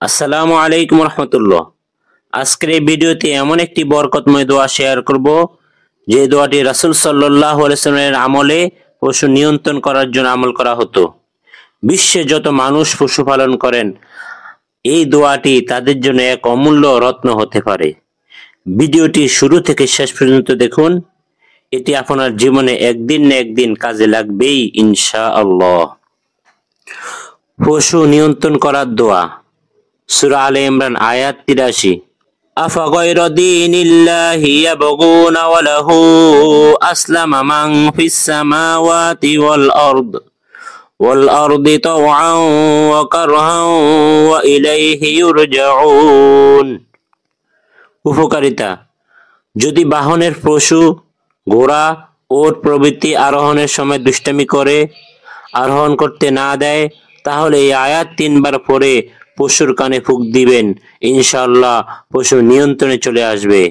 আসসালামু আলাইকুম রহমতুল্লাহ। আজকের এই ভিডিওতে এমন একটি বরকতময় দোয়া শেয়ার করব যে দোয়াটি রাসূল সাল্লাল্লাহু আলাইহি ওয়াসাল্লামের আমলে পশু নিয়ন্ত্রণ করার জন্য আমল করা হতো। বিশ্বে যত মানুষ পশু পালন করেন এই দোয়াটি তাদের জন্য এক অমূল্য রত্ন হতে পারে। ভিডিওটি শুরু থেকে শেষ পর্যন্ত দেখুন, এটি আপনার জীবনে একদিন না একদিন কাজে লাগবেই ইনশাআল্লাহ। পশু নিয়ন্ত্রণ করার দোয়া, সূরা আলে ইমরান আয়াত 83। আফাগায়রা দীনিল্লাহি ইয়াবগুনা ওয়া লাহু আসলামা মান ফিস সামাওয়াতি ওয়াল আরদি তাওআন ওয়া কারহান ওয়া ইলাইহি ইউরজাউন। উপকারিতা: যদি বাহনের পশু ঘোড়া, ওট প্রভৃতি আরোহণের সময় দুষ্টামি করে, আরোহণ করতে না দেয়, তাহলে এই আয়াত 3 বার পড়ে পশুর কানে ফুঁক দিবেন, ইনশাআল্লাহ পশু নিয়ন্ত্রণে চলে আসবে।